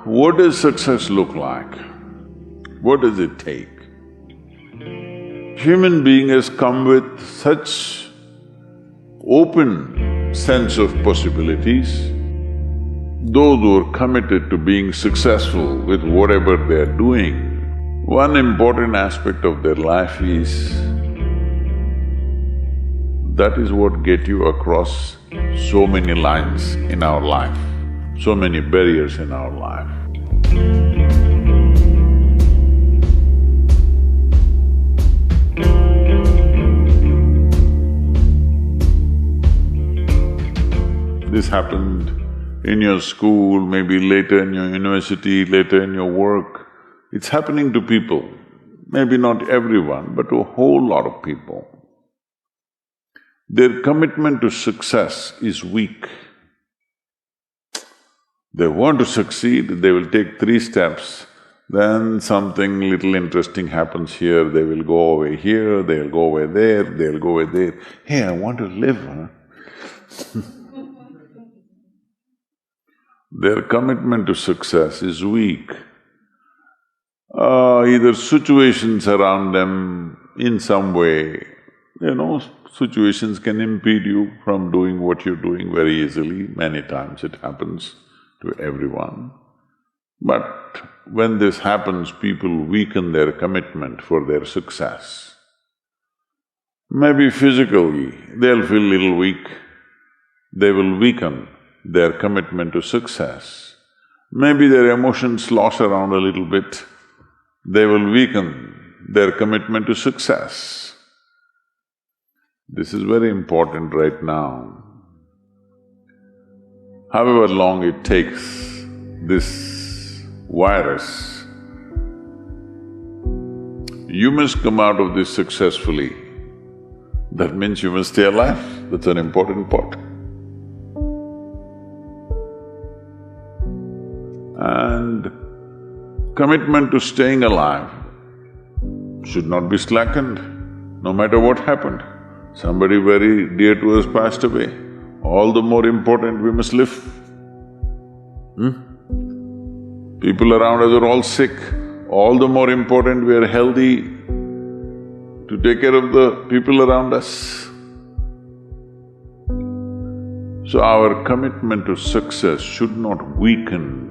What does success look like? What does it take? Human being has come with such open sense of possibilities. Those who are committed to being successful with whatever they are doing, one important aspect of their life is that is what get you across so many lines in our life, so many barriers in our life. This happened in your school, maybe later in your university, later in your work. It's happening to people, maybe not everyone, but to a whole lot of people. Their commitment to success is weak. They want to succeed, they will take 3 steps, then something little interesting happens here, they will go away here, they'll go away there, they'll go away there. Hey, I want to live, huh? Their commitment to success is weak. Either situations around them in some way, situations can impede you from doing what you're doing very easily. Many times it happens to everyone. But when this happens, people weaken their commitment for their success. Maybe physically, they'll feel little weak, they will weaken their commitment to success. Maybe their emotions slosh around a little bit, they will weaken their commitment to success. This is very important right now. However long it takes, this virus, you must come out of this successfully. That means you must stay alive, that's an important part. And commitment to staying alive should not be slackened, no matter what happened. Somebody very dear to us passed away, all the more important we must live. People around us are all sick, all the more important we are healthy to take care of the people around us. So our commitment to success should not weaken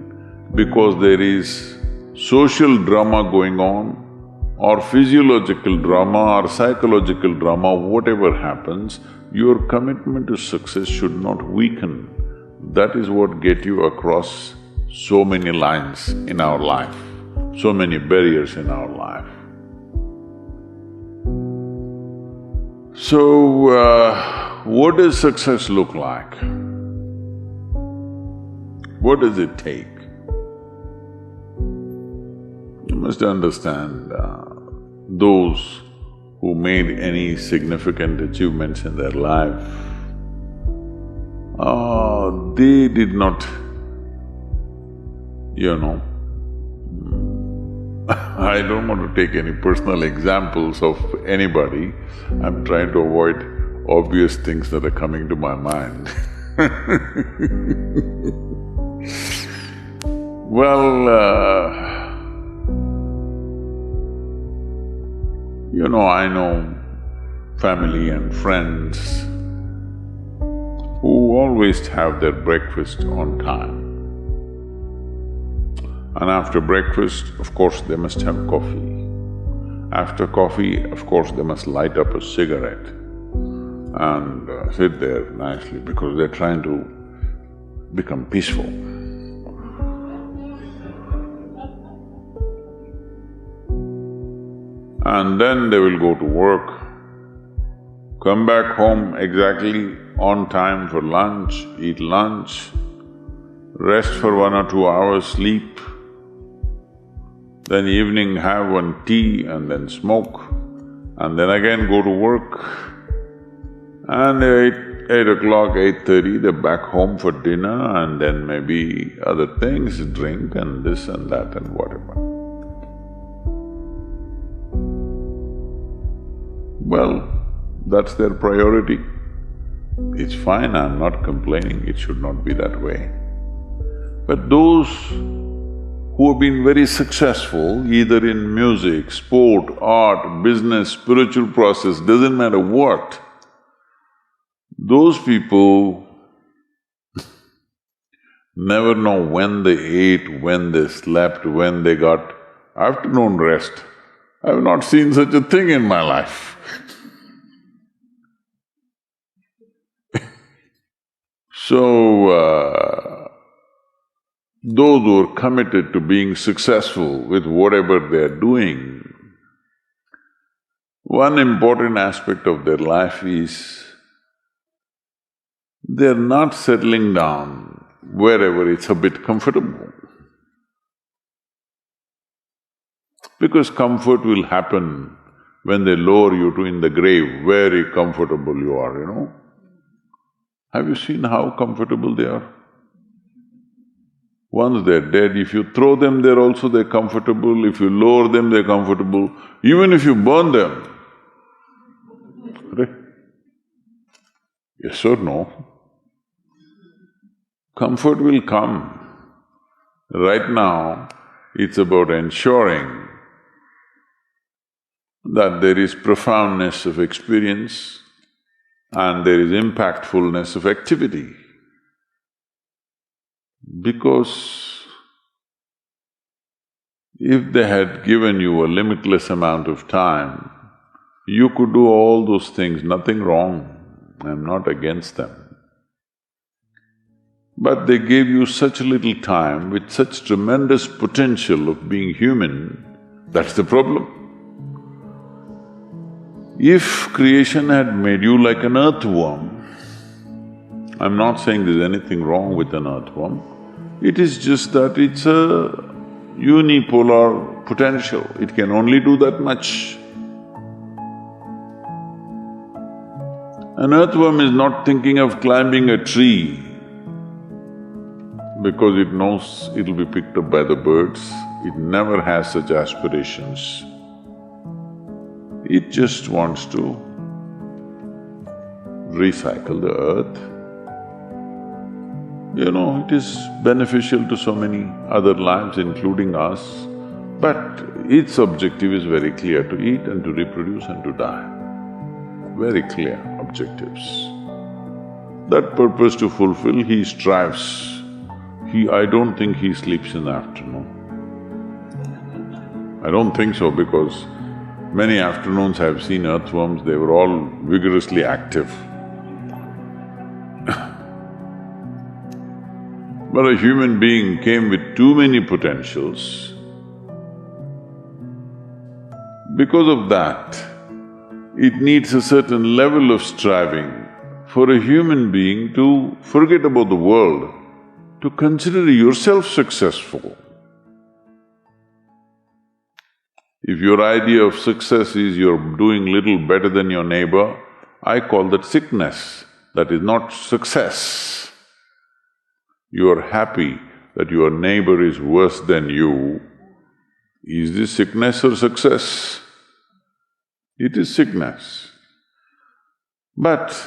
because there is social drama going on, or physiological drama or psychological drama, whatever happens, your commitment to success should not weaken. That is what get you across so many lines in our life, so many barriers in our life. So, what does success look like? What does it take? You must understand, those who made any significant achievements in their life, they did not, I don't want to take any personal examples of anybody, I'm trying to avoid obvious things that are coming to my mind. Well, I know family and friends who always have their breakfast on time. And after breakfast, of course, they must have coffee. After coffee, of course, they must light up a cigarette and sit there nicely because they're trying to become peaceful. And then they will go to work, come back home exactly on time for lunch, eat lunch, rest for 1 or 2 hours, sleep, then evening have one tea and then smoke, and then again go to work. And 8 o'clock, 8:30, they're back home for dinner and then maybe other things, drink and this and that and whatever. Well, that's their priority. It's fine, I'm not complaining, it should not be that way. But those who have been very successful either in music, sport, art, business, spiritual process, doesn't matter what, those people never know when they ate, when they slept, when they got afternoon rest. I have not seen such a thing in my life. So, those who are committed to being successful with whatever they are doing, one important aspect of their life is they're not settling down wherever it's a bit comfortable. Because comfort will happen when they lower you to in the grave, very comfortable you are, you know. Have you seen how comfortable they are? Once they're dead, if you throw them there also they're comfortable, if you lower them they're comfortable, even if you burn them. Right? Yes or no? Comfort will come. Right now, it's about ensuring that there is profoundness of experience and there is impactfulness of activity. Because if they had given you a limitless amount of time, you could do all those things, nothing wrong, I'm not against them. But they gave you such little time with such tremendous potential of being human, that's the problem. If creation had made you like an earthworm, I'm not saying there's anything wrong with an earthworm, it is just that it's a unipolar potential, it can only do that much. An earthworm is not thinking of climbing a tree because it knows it'll be picked up by the birds, it never has such aspirations. It just wants to recycle the earth. You know, it is beneficial to so many other lives, including us, but its objective is very clear, to eat and to reproduce and to die. Very clear objectives. That purpose to fulfill, he strives. I don't think he sleeps in the afternoon. I don't think so because many afternoons I've seen earthworms, they were all vigorously active. But a human being came with too many potentials. Because of that, it needs a certain level of striving for a human being to forget about the world, to consider yourself successful. If your idea of success is you're doing little better than your neighbor, I call that sickness, that is not success. You are happy that your neighbor is worse than you. Is this sickness or success? It is sickness. But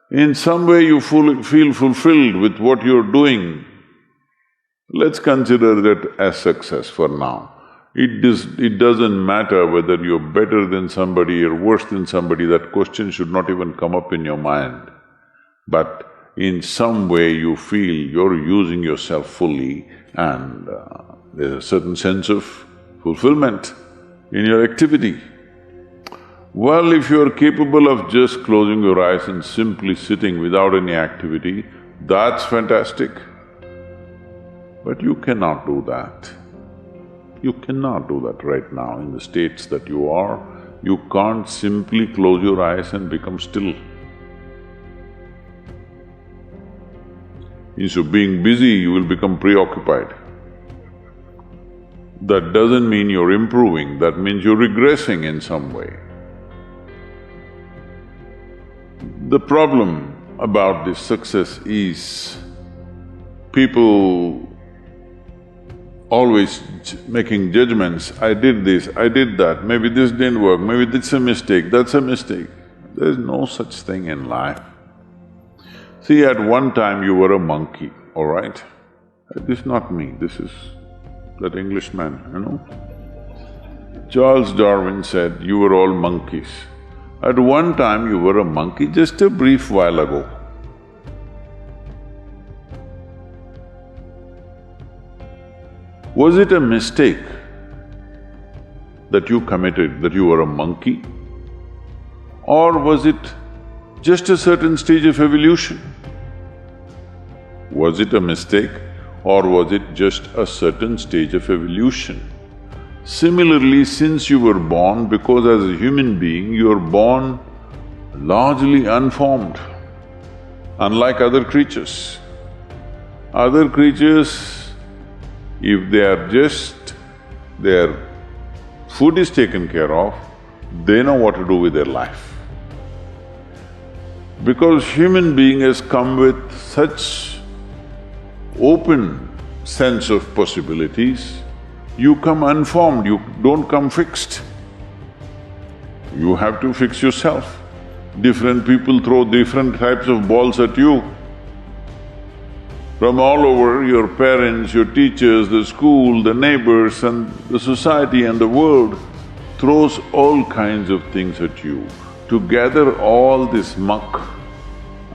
in some way you feel fulfilled with what you're doing, let's consider that as success for now. It doesn't matter whether you're better than somebody or worse than somebody, that question should not even come up in your mind. But in some way you feel you're using yourself fully and there's a certain sense of fulfillment in your activity. Well, if you're capable of just closing your eyes and simply sitting without any activity, that's fantastic. But you cannot do that. You cannot do that right now in the states that you are. You can't simply close your eyes and become still. Instead of being busy, you will become preoccupied. That doesn't mean you're improving, that means you're regressing in some way. The problem about this success is people always making judgments, I did this, I did that, maybe this didn't work, maybe that's a mistake, that's a mistake. There's no such thing in life. See, at one time you were a monkey, all right? This is not me, this is that Englishman, you know. Charles Darwin said, "You were all monkeys." At one time you were a monkey, just a brief while ago. Was it a mistake that you committed, that you were a monkey? Or was it just a certain stage of evolution? Was it a mistake or was it just a certain stage of evolution? Similarly, since you were born, because as a human being you are born largely unformed, unlike other creatures. Other creatures, if their food is taken care of, they know what to do with their life. Because human being has come with such open sense of possibilities, you come unformed, you don't come fixed. You have to fix yourself. Different people throw different types of balls at you. From all over, your parents, your teachers, the school, the neighbors and the society and the world throws all kinds of things at you. To gather all this muck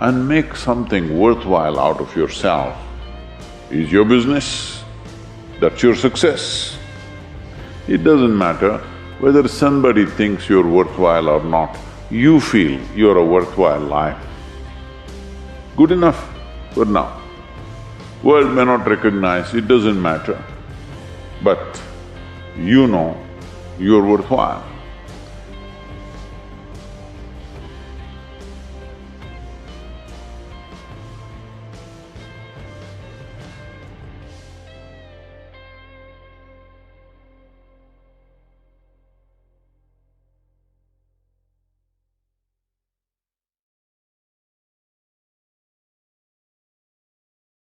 and make something worthwhile out of yourself is your business. That's your success. It doesn't matter whether somebody thinks you're worthwhile or not, you feel you're a worthwhile life. Good enough for now. World may not recognize, it doesn't matter, but you know you're worthwhile.